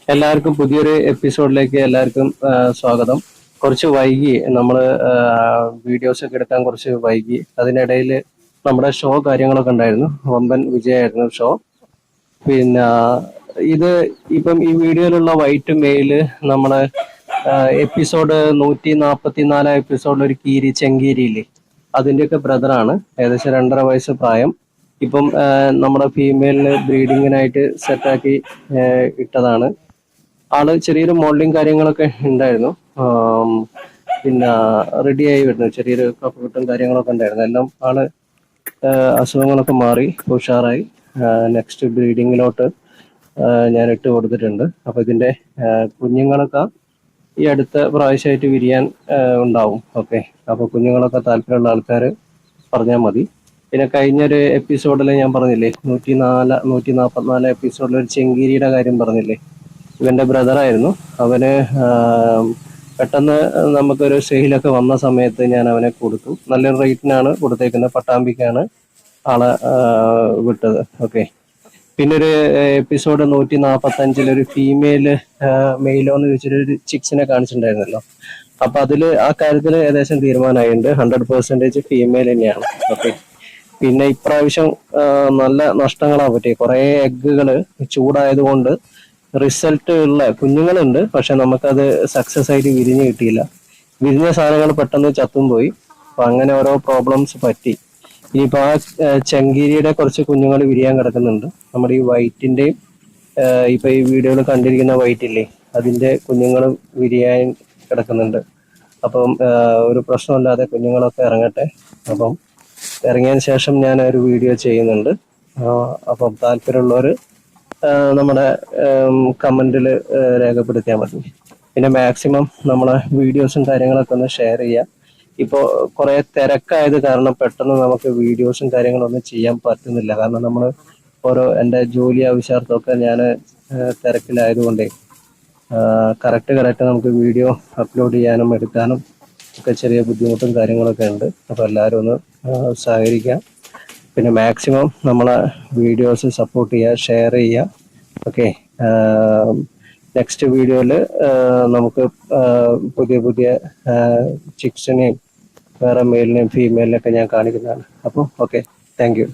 എല്ലാവർക്കും പുതിയൊരു എപ്പിസോഡിലേക്ക് എല്ലാവർക്കും സ്വാഗതം. കുറച്ച് വൈകി നമ്മൾ വീഡിയോസ് ഒക്കെ എടുക്കാൻ കുറച്ച് വൈകി. അതിനിടയിൽ നമ്മുടെ ഷോ കാര്യങ്ങളൊക്കെ ഉണ്ടായിരുന്നു. വമ്പൻ വിജയമായിരുന്നു ഷോ. പിന്നെ ഇത് ഇപ്പം ഈ വീഡിയോയിലുള്ള വൈറ്റ് മെയില് നമ്മളെ എപ്പിസോഡ് 144 എപ്പിസോഡിൽ ഒരു ചെങ്കീരി ഇല്ലേ, അതിൻ്റെയൊക്കെ ബ്രദറാണ്. ഏകദേശം 2.5 വയസ്സ് പ്രായം. ഇപ്പം നമ്മുടെ ഫീമെയിലിന് ബ്രീഡിങ്ങിനായിട്ട് സെറ്റാക്കി ഇട്ടതാണ്. ആള് ചെറിയൊരു മോഡലിംഗ് കാര്യങ്ങളൊക്കെ ഉണ്ടായിരുന്നു. പിന്നെ റെഡിയായി വരുന്നു. ചെറിയൊരു കഫക്കെട്ടും കാര്യങ്ങളൊക്കെ ഉണ്ടായിരുന്നു. എല്ലാം ആള് അസുഖങ്ങളൊക്കെ മാറി ഉഷാറായി. നെക്സ്റ്റ് ബ്രീഡിങ്ങിലോട്ട് ഞാൻ ഇട്ട് കൊടുത്തിട്ടുണ്ട്. അപ്പൊ ഇതിന്റെ കുഞ്ഞുങ്ങളൊക്കെ ഈ അടുത്ത പ്രാവശ്യമായിട്ട് വിരിയാൻ ഉണ്ടാവും. ഓക്കെ, അപ്പൊ കുഞ്ഞുങ്ങളൊക്കെ താല്പര്യമുള്ള ആൾക്കാർ പറഞ്ഞാൽ മതി. പിന്നെ കഴിഞ്ഞൊരു എപ്പിസോഡിൽ ഞാൻ പറഞ്ഞില്ലേ, 144 എപ്പിസോഡിൽ ഒരു ചെങ്കീരിയുടെ കാര്യം പറഞ്ഞില്ലേ, ഇവന്റെ ബ്രദറായിരുന്നു. അവന് പെട്ടെന്ന് നമുക്കൊരു സെയിലൊക്കെ വന്ന സമയത്ത് ഞാൻ അവനെ കൊടുത്തു. നല്ലൊരു റേറ്റിനാണ് കൊടുത്തേക്കുന്നത്. പട്ടാമ്പിക്കാണ് ആളെ വിട്ടത്. ഓക്കെ, പിന്നെ ഒരു എപ്പിസോഡ് 145 ഒരു ഫീമെയില് മെയിലോ എന്ന് ചോദിച്ചിട്ടൊരു ചിക്സിനെ കാണിച്ചിട്ടുണ്ടായിരുന്നല്ലോ. അപ്പൊ അതില് ആ കാര്യത്തിൽ ഏകദേശം തീരുമാനമായിട്ടുണ്ട്. 100% ഫീമെയിൽ തന്നെയാണ്. ഓക്കെ, പിന്നെ ഇപ്രാവശ്യം നല്ല നഷ്ടങ്ങളാണ് പറ്റിയത്. കുറെ എഗ്ഗുകള് ചൂടായതുകൊണ്ട് റിസൾട്ട് ഉള്ള കുഞ്ഞുങ്ങളുണ്ട്, പക്ഷെ നമുക്കത് സക്സസ് ആയിട്ട് വിരിഞ്ഞ് കിട്ടിയില്ല. വിരിഞ്ഞ സാധനങ്ങൾ പെട്ടെന്ന് ചത്തും പോയി. അപ്പൊ അങ്ങനെ ഓരോ പ്രോബ്ലംസ് പറ്റി. ഇനിയിപ്പോ ആ ചെങ്കീരിയുടെ കുറച്ച് കുഞ്ഞുങ്ങൾ വിരിയാൻ കിടക്കുന്നുണ്ട്. നമ്മുടെ ഈ വൈറ്റിന്റെയും ഇപ്പൊ ഈ വീഡിയോയിൽ കണ്ടിരിക്കുന്ന വൈറ്റ് ഇല്ലേ, അതിന്റെ കുഞ്ഞുങ്ങളും വിരിയാൻ കിടക്കുന്നുണ്ട്. അപ്പം ഒരു പ്രശ്നമില്ലാതെ കുഞ്ഞുങ്ങളൊക്കെ ഇറങ്ങട്ടെ. അപ്പം ഇറങ്ങിയതിന് ശേഷം ഞാൻ ഒരു വീഡിയോ ചെയ്യുന്നുണ്ട്. അപ്പം താല്പര്യമുള്ളവർ നമ്മുടെ കമന്റിൽ രേഖപ്പെടുത്തിയാൽ മതി. പിന്നെ മാക്സിമം നമ്മളെ വീഡിയോസും കാര്യങ്ങളൊക്കെ ഒന്ന് ഷെയർ ചെയ്യുക. ഇപ്പോൾ കുറെ തിരക്കായത് കാരണം പെട്ടെന്ന് നമുക്ക് വീഡിയോസും കാര്യങ്ങളൊന്നും ചെയ്യാൻ പറ്റുന്നില്ല. കാരണം നമ്മൾ എൻ്റെ ജോലി ആവശ്യാർത്ഥമൊക്കെ ഞാൻ തിരക്കിലായതുകൊണ്ടേ കറക്റ്റ് നമുക്ക് വീഡിയോ അപ്ലോഡ് ചെയ്യാനും എടുക്കാനും ഒക്കെ ചെറിയ ബുദ്ധിമുട്ടും കാര്യങ്ങളൊക്കെ ഉണ്ട്. അപ്പോൾ എല്ലാവരും ഒന്ന് സഹകരിക്കുക. പിന്നെ മാക്സിമം നമ്മളെ വീഡിയോസ് സപ്പോർട്ട് ചെയ്യുക, ഷെയർ ചെയ്യുക. ഓക്കെ, നെക്സ്റ്റ് വീഡിയോയിൽ നമുക്ക് പുതിയ ചിക്സിനെയും വേറെ മെയിലിനെയും ഫീമെയിലിനെയൊക്കെ ഞാൻ കാണിക്കുന്നതാണ്. അപ്പോൾ ഓക്കെ, താങ്ക് യു.